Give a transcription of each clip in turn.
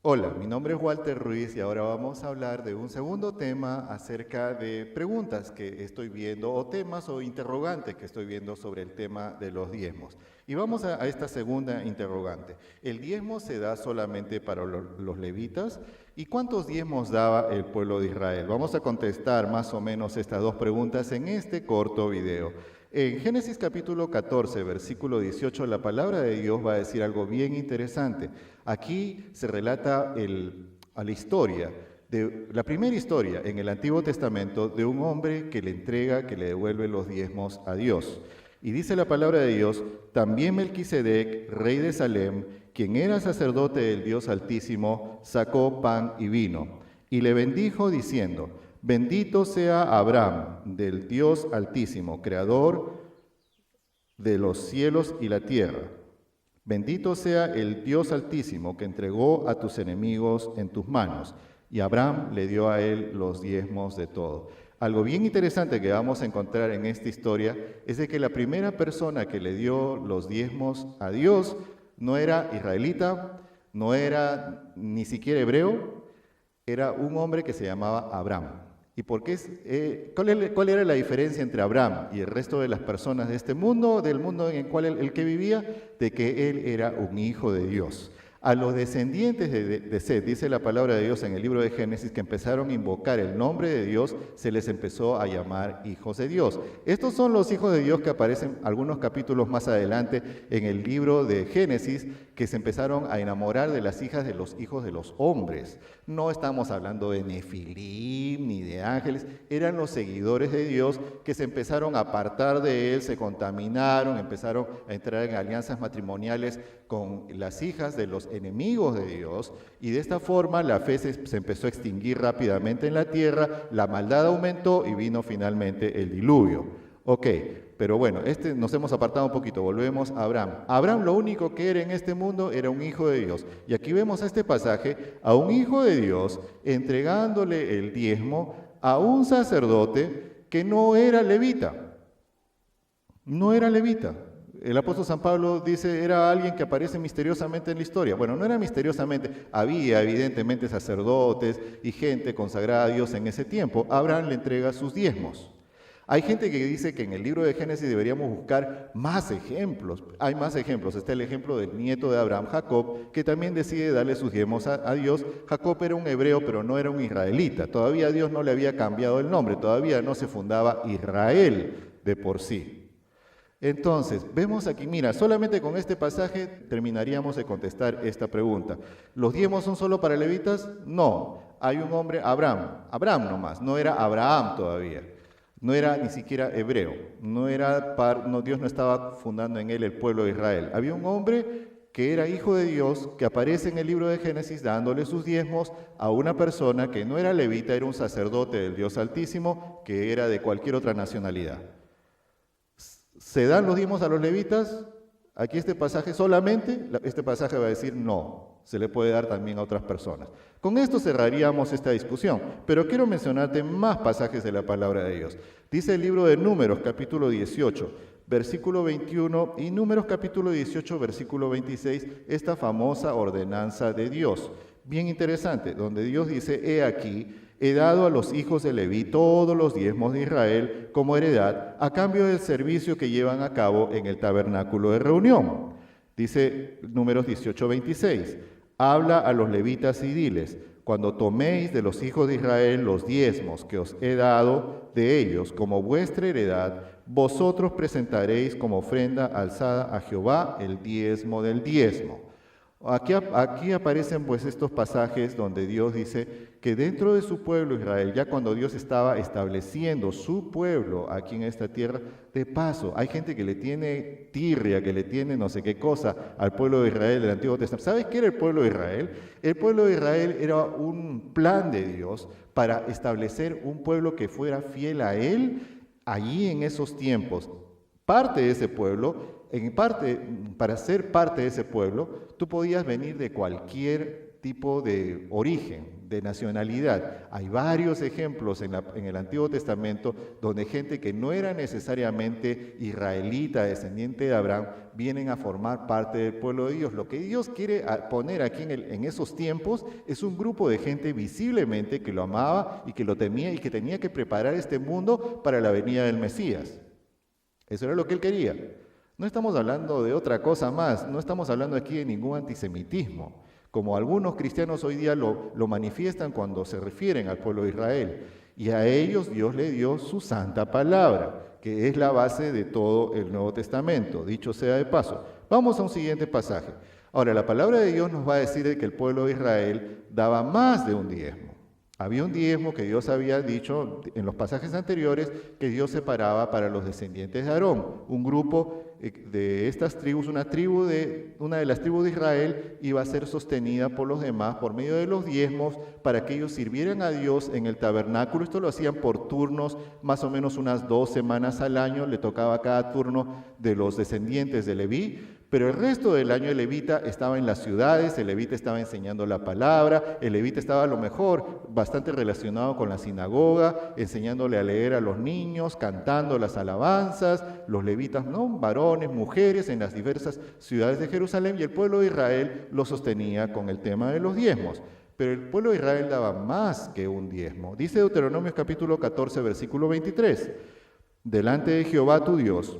Hola, mi nombre es Walter Ruiz y ahora vamos a hablar de un segundo tema acerca de preguntas que estoy viendo o temas o interrogantes que estoy viendo sobre el tema de los diezmos. Y vamos a esta segunda interrogante. ¿El diezmo se da solamente para los levitas? ¿Y cuántos diezmos daba el pueblo de Israel? Vamos a contestar más o menos estas dos preguntas en este corto video. En Génesis capítulo 14, versículo 18, la palabra de Dios va a decir algo bien interesante. Aquí se relata a la historia, la primera historia en el Antiguo Testamento de un hombre que le devuelve los diezmos a Dios. Y dice la palabra de Dios, también Melquisedec, rey de Salem, quien era sacerdote del Dios Altísimo, sacó pan y vino, y le bendijo diciendo, bendito sea Abraham, del Dios Altísimo, creador de los cielos y la tierra. Bendito sea el Dios Altísimo que entregó a tus enemigos en tus manos. Y Abraham le dio a él los diezmos de todo. Algo bien interesante que vamos a encontrar en esta historia es de que la primera persona que le dio los diezmos a Dios no era israelita, no era ni siquiera hebreo, era un hombre que se llamaba Abraham. ¿Y por qué cuál era la diferencia entre Abraham y el resto de las personas de este mundo, del mundo en el cual el que vivía? De que él era un hijo de Dios. A los descendientes de Set, dice la palabra de Dios en el libro de Génesis, que empezaron a invocar el nombre de Dios, se les empezó a llamar hijos de Dios. Estos son los hijos de Dios que aparecen algunos capítulos más adelante en el libro de Génesis, que se empezaron a enamorar de las hijas de los hijos de los hombres. No estamos hablando de Nefilim ni de ángeles, eran los seguidores de Dios que se empezaron a apartar de él, se contaminaron, empezaron a entrar en alianzas matrimoniales con las hijas de los enemigos de Dios, y de esta forma la fe se empezó a extinguir rápidamente en la tierra, la maldad aumentó y vino finalmente el diluvio. Ok, pero bueno, nos hemos apartado un poquito, volvemos a Abraham. Abraham lo único que era en este mundo era un hijo de Dios. Y aquí vemos a este pasaje, a un hijo de Dios entregándole el diezmo a un sacerdote que no era levita. No era levita. El apóstol San Pablo dice, era alguien que aparece misteriosamente en la historia. Bueno, no era misteriosamente, había evidentemente sacerdotes y gente consagrada a Dios en ese tiempo. Abraham le entrega sus diezmos. Hay gente que dice que en el libro de Génesis deberíamos buscar más ejemplos. Hay más ejemplos. Está el ejemplo del nieto de Abraham, Jacob, que también decide darle sus diezmos a Dios. Jacob era un hebreo, pero no era un israelita. Todavía Dios no le había cambiado el nombre. Todavía no se fundaba Israel de por sí. Entonces, vemos aquí, mira, solamente con este pasaje terminaríamos de contestar esta pregunta. ¿Los diezmos son solo para levitas? No. Hay un hombre, Abraham nomás, no era Abraham todavía. No era ni siquiera hebreo, Dios no estaba fundando en él el pueblo de Israel. Había un hombre que era hijo de Dios, que aparece en el libro de Génesis dándole sus diezmos a una persona que no era levita, era un sacerdote del Dios Altísimo, que era de cualquier otra nacionalidad. ¿Se dan los diezmos a los levitas? Aquí este pasaje va a decir no, se le puede dar también a otras personas. Con esto cerraríamos esta discusión, pero quiero mencionarte más pasajes de la palabra de Dios. Dice el libro de Números, capítulo 18, versículo 21, y Números, capítulo 18, versículo 26, esta famosa ordenanza de Dios. Bien interesante, donde Dios dice, he aquí, he dado a los hijos de Leví todos los diezmos de Israel como heredad a cambio del servicio que llevan a cabo en el tabernáculo de reunión. Dice Números 18:26, habla a los levitas y diles, cuando toméis de los hijos de Israel los diezmos que os he dado de ellos como vuestra heredad, vosotros presentaréis como ofrenda alzada a Jehová el diezmo del diezmo. Aquí aparecen pues estos pasajes donde Dios dice que dentro de su pueblo Israel, ya cuando Dios estaba estableciendo su pueblo aquí en esta tierra, de paso, hay gente que le tiene tirria, que le tiene no sé qué cosa al pueblo de Israel del Antiguo Testamento. ¿Sabes qué era el pueblo de Israel? El pueblo de Israel era un plan de Dios para establecer un pueblo que fuera fiel a Él allí en esos tiempos. Parte de ese pueblo, para ser parte de ese pueblo, tú podías venir de cualquier tipo de origen, de nacionalidad. Hay varios ejemplos en el Antiguo Testamento donde gente que no era necesariamente israelita, descendiente de Abraham, vienen a formar parte del pueblo de Dios. Lo que Dios quiere poner aquí en esos tiempos es un grupo de gente visiblemente que lo amaba y que lo temía y que tenía que preparar este mundo para la venida del Mesías. Eso era lo que él quería. No estamos hablando de otra cosa más, no estamos hablando aquí de ningún antisemitismo, como algunos cristianos hoy día lo manifiestan cuando se refieren al pueblo de Israel. Y a ellos Dios le dio su santa palabra, que es la base de todo el Nuevo Testamento, dicho sea de paso. Vamos a un siguiente pasaje. Ahora, la palabra de Dios nos va a decir que el pueblo de Israel daba más de un diezmo. Había un diezmo que Dios había dicho en los pasajes anteriores que Dios separaba para los descendientes de Aarón. Un grupo de estas tribus, una de las tribus de Israel iba a ser sostenida por los demás por medio de los diezmos para que ellos sirvieran a Dios en el tabernáculo. Esto lo hacían por turnos, más o menos unas 2 semanas al año, le tocaba cada turno de los descendientes de Leví. Pero el resto del año el levita estaba en las ciudades, el levita estaba enseñando la palabra, el levita estaba a lo mejor bastante relacionado con la sinagoga, enseñándole a leer a los niños, cantando las alabanzas, los levitas, ¿no? Varones, mujeres en las diversas ciudades de Jerusalén, y el pueblo de Israel lo sostenía con el tema de los diezmos. Pero el pueblo de Israel daba más que un diezmo. Dice Deuteronomio capítulo 14, versículo 23, delante de Jehová tu Dios,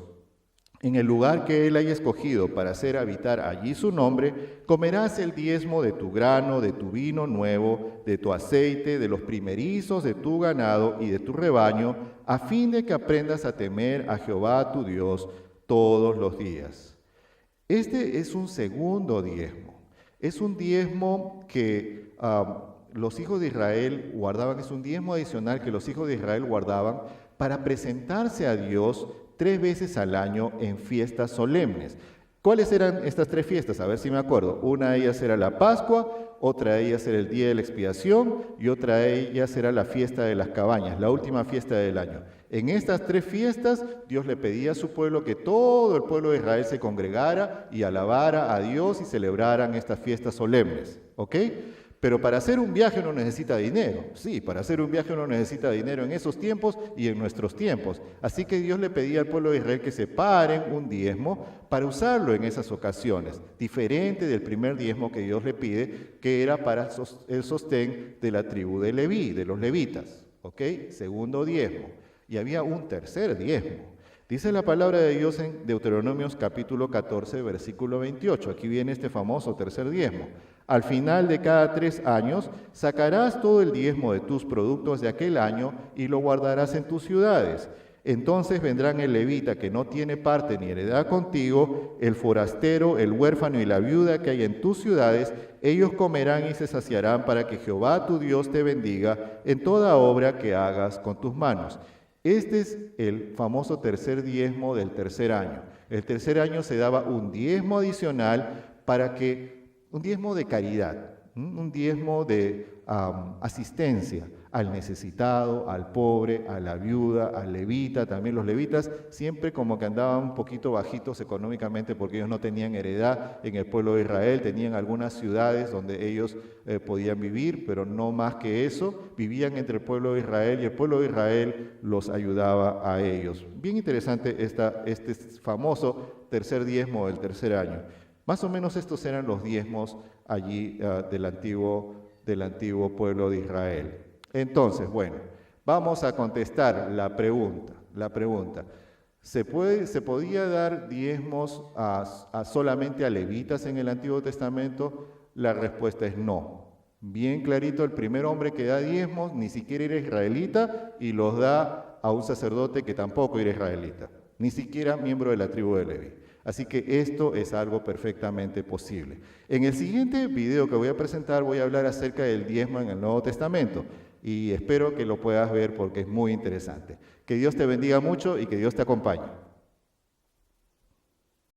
en el lugar que él haya escogido para hacer habitar allí su nombre, comerás el diezmo de tu grano, de tu vino nuevo, de tu aceite, de los primerizos de tu ganado y de tu rebaño, a fin de que aprendas a temer a Jehová tu Dios todos los días. Este es un segundo diezmo. Es un diezmo que los hijos de Israel guardaban, es un diezmo adicional que los hijos de Israel guardaban para presentarse a Dios 3 veces al año en fiestas solemnes. ¿Cuáles eran estas 3 fiestas? A ver si me acuerdo. Una de ellas era la Pascua, otra de ellas era el Día de la Expiación y otra de ellas era la fiesta de las cabañas, la última fiesta del año. En estas 3 fiestas, Dios le pedía a su pueblo que todo el pueblo de Israel se congregara y alabara a Dios y celebraran estas fiestas solemnes. ¿Ok? Pero para hacer un viaje uno necesita dinero. Sí, para hacer un viaje uno necesita dinero en esos tiempos y en nuestros tiempos. Así que Dios le pedía al pueblo de Israel que separen un diezmo para usarlo en esas ocasiones, diferente del primer diezmo que Dios le pide, que era para el sostén de la tribu de Leví, de los levitas. ¿Ok? Segundo diezmo. Y había un tercer diezmo. Dice la palabra de Dios en Deuteronomios capítulo 14, versículo 28. Aquí viene este famoso tercer diezmo. Al final de cada 3 años sacarás todo el diezmo de tus productos de aquel año y lo guardarás en tus ciudades. Entonces vendrán el levita que no tiene parte ni heredad contigo, el forastero, el huérfano y la viuda que hay en tus ciudades. Ellos comerán y se saciarán para que Jehová tu Dios te bendiga en toda obra que hagas con tus manos. Este es el famoso tercer diezmo del tercer año. El tercer año se daba un diezmo adicional un diezmo de caridad, un diezmo de asistencia al necesitado, al pobre, a la viuda, al levita. También los levitas siempre como que andaban un poquito bajitos económicamente porque ellos no tenían heredad en el pueblo de Israel, tenían algunas ciudades donde ellos podían vivir, pero no más que eso, vivían entre el pueblo de Israel y el pueblo de Israel los ayudaba a ellos. Bien interesante este famoso tercer diezmo del tercer año. Más o menos estos eran los diezmos allí del antiguo pueblo de Israel. Entonces, bueno, vamos a contestar la pregunta. ¿Se podía dar diezmos solamente a levitas en el Antiguo Testamento? La respuesta es no. Bien clarito, el primer hombre que da diezmos ni siquiera era israelita y los da a un sacerdote que tampoco era israelita, ni siquiera miembro de la tribu de Leví. Así que esto es algo perfectamente posible. En el siguiente video que voy a presentar voy a hablar acerca del diezmo en el Nuevo Testamento y espero que lo puedas ver porque es muy interesante. Que Dios te bendiga mucho y que Dios te acompañe.